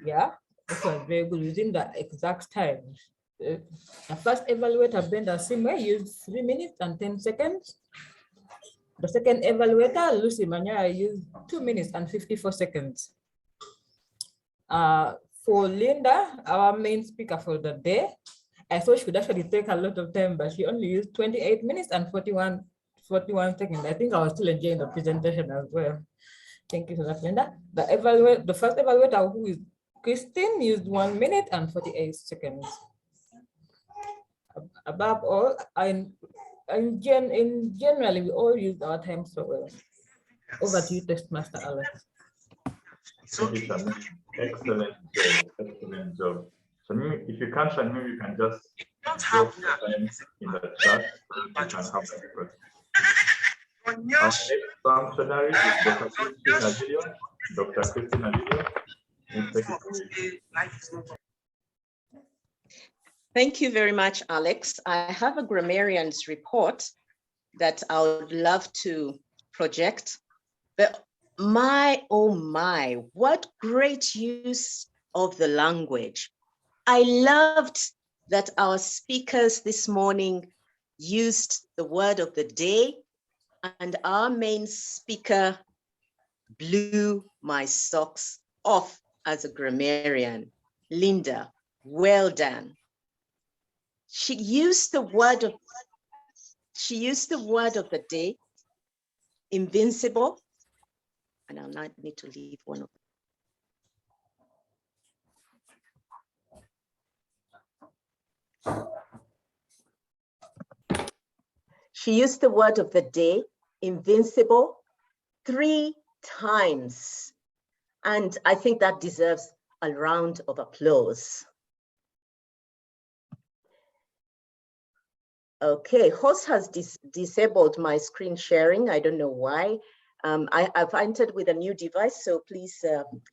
Yeah, it was very good within the exact time. The first evaluator, Brenda Simwe, used 3 minutes and 10 seconds. The second evaluator, Lucy Manyara, used 2 minutes and 54 seconds. For Lynda, our main speaker for the day, I thought she could actually take a lot of time, but she only used 28 minutes and 41 seconds. I think I was still enjoying the presentation as well. Thank you for that, Lynda. The first evaluator, who is Christine, used 1 minute and 48 seconds. Above all, in generally, we all use our time so well. Over to you, Toastmaster Alex. Thank you, Shamin. Excellent job. Excellent job. Shamin, if you can't, Shamin, you can just drop the time in the chat. You can have that first. Our next functionary is Dr. Christina Video. Dr. Christina Video. Thank you very much, Alex. I have a grammarian's report that I would love to project. But my, oh my, what great use of the language. I loved that our speakers this morning used the word of the day, and our main speaker blew my socks off as a grammarian. Lynda, well done. She used the word of the day, invincible, and I'll not need to leave one of them. She used the word of the day, invincible, 3 times. And I think that deserves a round of applause. Okay, host has disabled my screen sharing. I don't know why. I've entered with a new device, so please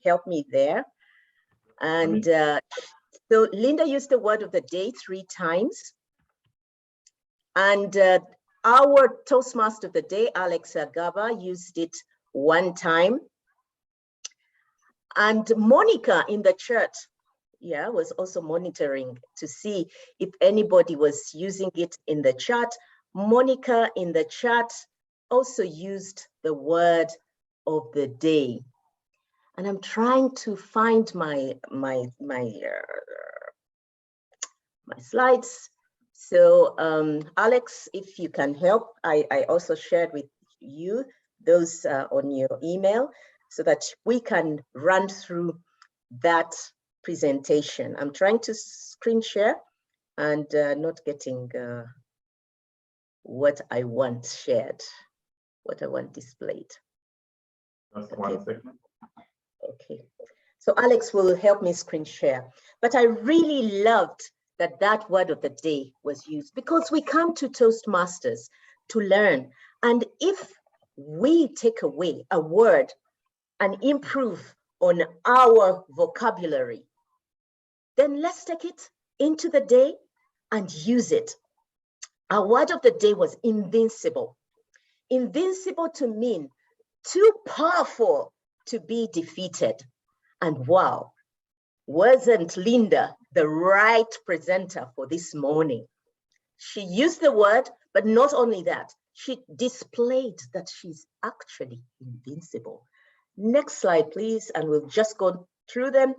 help me there. And so Lynda used the word of the day 3 times. And our Toastmaster of the day, Alex Agaba, used it 1 time. And Monica in the chat, was also monitoring to see if anybody was using it in the chat. Monica in the chat also used the word of the day. And I'm trying to find my slides. So Alex, if you can help, I also shared with you those on your email so that we can run through that presentation. I'm trying to screen share and not getting what I want shared, what I want displayed. Just 1 second. Okay, so Alex will help me screen share. But I really loved that word of the day was used, because we come to Toastmasters to learn. And if we take away a word and improve on our vocabulary, then let's take it into the day and use it. Our word of the day was invincible. Invincible to mean too powerful to be defeated. And wow, wasn't Lynda the right presenter for this morning? She used the word, but not only that, she displayed that she's actually invincible. Next slide, please, and we'll just go through them.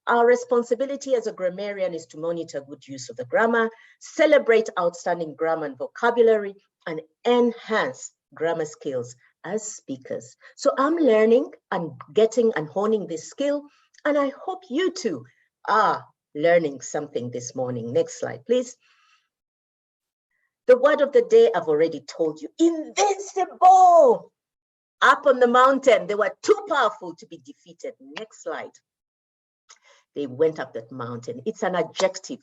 Our responsibility as a grammarian is to monitor good use of the grammar, celebrate outstanding grammar and vocabulary, and enhance grammar skills as speakers. So I'm learning and getting and honing this skill, and I hope you too are learning something this morning. Next slide, please. The word of the day, I've already told you, invincible. Up on the mountain, they were too powerful to be defeated. Next slide. They went up that mountain. It's an adjective.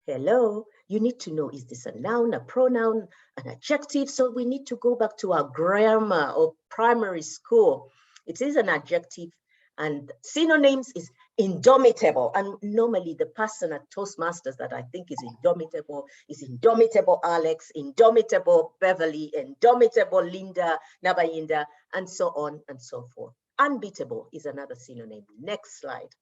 Hello, you need to know, is this a noun, a pronoun, an adjective? So we need to go back to our grammar of primary school. It is an adjective, and synonyms is indomitable. And normally the person at Toastmasters that I think is indomitable Alex, indomitable Beverly, indomitable Lynda, Nabayinda, and so on and so forth. Unbeatable is another synonym. Next slide.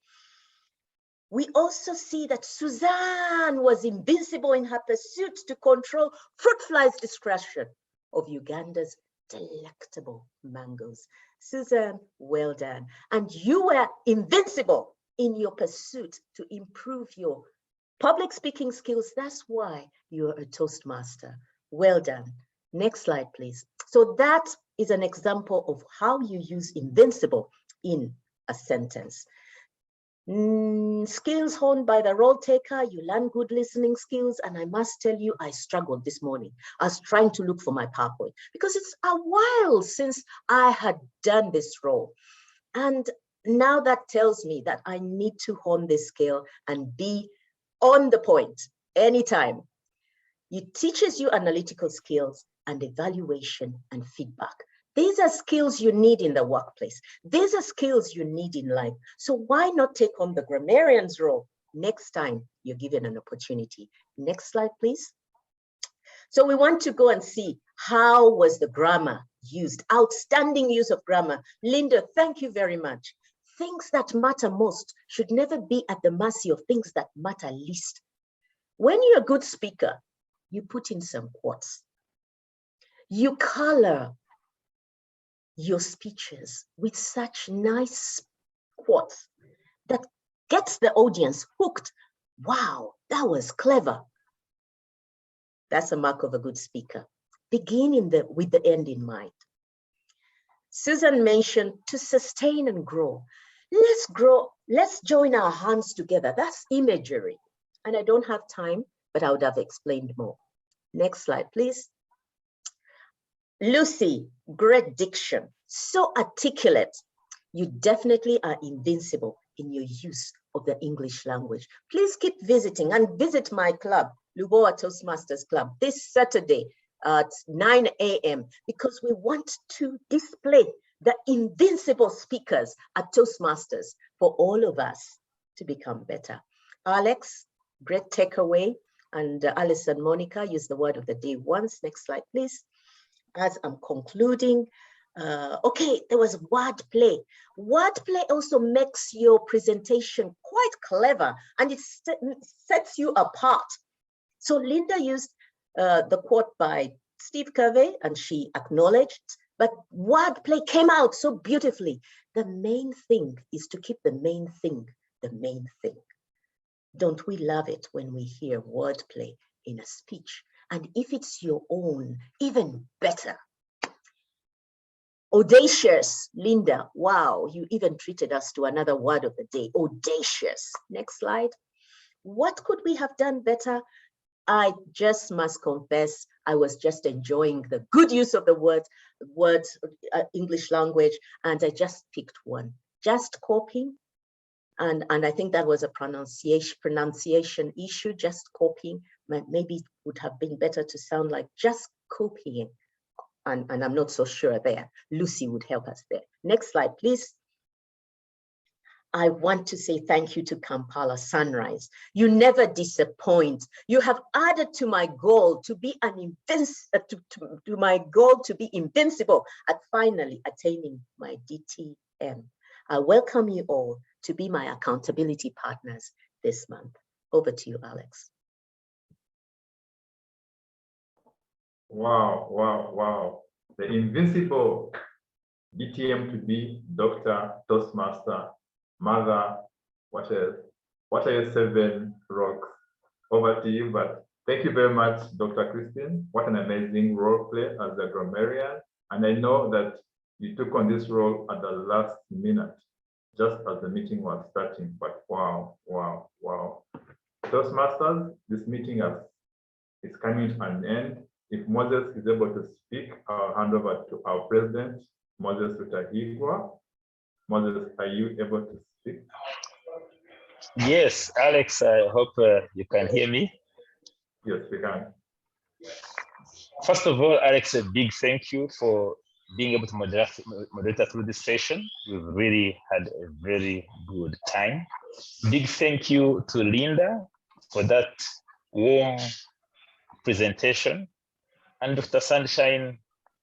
We also see that Suzanne was invincible in her pursuit to control fruit flies' discretion of Uganda's delectable mangoes. Suzanne, well done. And you were invincible in your pursuit to improve your public speaking skills. That's why you're a Toastmaster. Well done. Next slide, please. So that is an example of how you use invincible in a sentence. Skills honed by the role taker, you learn good listening skills. And I must tell you, I struggled this morning. I was trying to look for my PowerPoint because it's a while since I had done this role. And now that tells me that I need to hone this skill and be on the point anytime. It teaches you analytical skills and evaluation and feedback. These are skills you need in the workplace. These are skills you need in life. So why not take on the grammarian's role next time you're given an opportunity? Next slide, please. So we want to go and see how was the grammar used. Outstanding use of grammar. Lynda, thank you very much. Things that matter most should never be at the mercy of things that matter least. When you're a good speaker, you put in some quotes. You color your speeches with such nice quotes that gets the audience hooked. Wow, that was clever. That's a mark of a good speaker. Begin with the end in mind. Susan mentioned to sustain and grow. Let's grow, let's join our hands together. That's imagery. And I don't have time, but I would have explained more. Next slide, please. Lucy, great diction, so articulate. You definitely are invincible in your use of the English language. Please keep visiting and visit my club, Lubowa Toastmasters Club, this Saturday at 9 a.m. because we want to display the invincible speakers at Toastmasters for all of us to become better. Alex, great takeaway. And Alice and Monica use the word of the day once. Next slide, please. As I'm concluding, okay, there was wordplay. Wordplay also makes your presentation quite clever and it sets you apart. So Lynda used the quote by Steve Covey and she acknowledged, but wordplay came out so beautifully. The main thing is to keep the main thing the main thing. Don't we love it when we hear wordplay in a speech? And if it's your own, even better. Audacious, Lynda, wow, you even treated us to another word of the day, audacious. Next slide. What could we have done better? I just must confess, I was just enjoying the good use of the words, English language, and I just picked one, just copying. And I think that was a pronunciation issue, just copying. Maybe it would have been better to sound like just copying. And I'm not so sure there. Lucy would help us there. Next slide, please. I want to say thank you to Kampala Sunrise. You never disappoint. You have added to my goal to be to my goal to be invincible at finally attaining my DTM. I welcome you all to be my accountability partners this month. Over to you, Alex. Wow, wow, wow. The invincible DTM to be Dr. Toastmaster, Mother, what else? What are your 7 rocks? Over to you, but thank you very much, Dr. Christine. What an amazing role play as a grammarian. And I know that you took on this role at the last minute, just as the meeting was starting, but wow, wow, wow. Toastmasters, this meeting is coming to an end. If Moses is able to speak, I'll hand over to our president, Moses Rutahigwa. Moses, are you able to speak? Yes, Alex, I hope you can hear me. Yes, we can. First of all, Alex, a big thank you for being able to moderate through this session. We've really had a very good time. Big thank you to Lynda for that warm presentation. And Dr. Sunshine,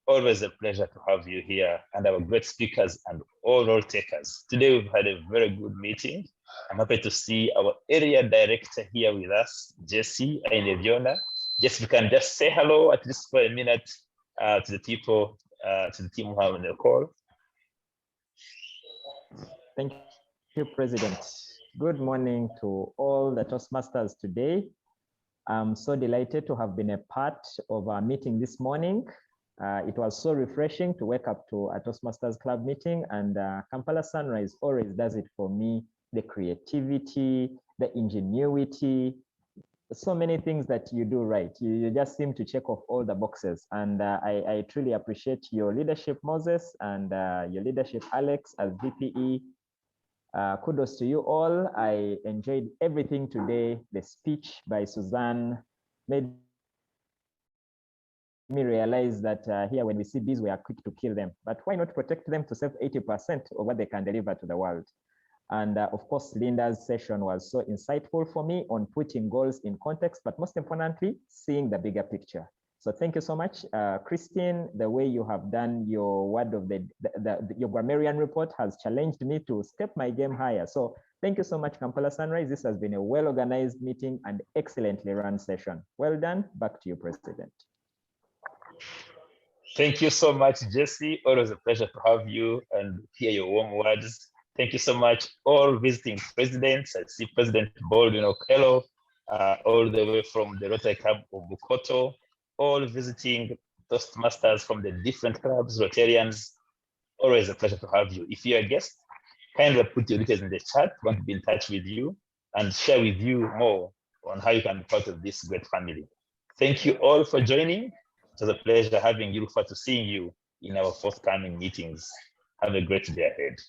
always a pleasure to have you here, and our great speakers and all role takers. Today we've had a very good meeting. I'm happy to see our area director here with us, Jesse Aineviona. Jesse, you can just say hello at least for a minute to the people, to the team who have on the call. Thank you, President. Good morning to all the Toastmasters today. I'm so delighted to have been a part of our meeting this morning. It was so refreshing to wake up to a Toastmasters Club meeting, and Kampala Sunrise always does it for me the creativity, the ingenuity, so many things that you do right. You just seem to check off all the boxes. And I truly appreciate your leadership, Moses, and your leadership, Alex, as VPE. Kudos to you all. I enjoyed everything today. The speech by Suzanne made me realize that here, when we see bees, we are quick to kill them. But why not protect them to save 80% of what they can deliver to the world? And of course, Lynda's session was so insightful for me on putting goals in context, but most importantly, seeing the bigger picture. So thank you so much, Christine. The way you have done your word of your grammarian report has challenged me to step my game higher. So thank you so much, Kampala Sunrise. This has been a well-organized meeting and excellently run session. Well done. Back to you, President. Thank you so much, Jesse. Always a pleasure to have you and hear your warm words. Thank you so much, all visiting presidents. I see President Baldwin Okello, all the way from the Rotary Club of Bukoto, all visiting Toastmasters from the different clubs, Rotarians. Always a pleasure to have you. If you're a guest, kindly put your details in the chat. We want to be in touch with you and share with you more on how you can be part of this great family. Thank you all for joining. It was a pleasure having you. Look forward to seeing you in our forthcoming meetings. Have a great day ahead.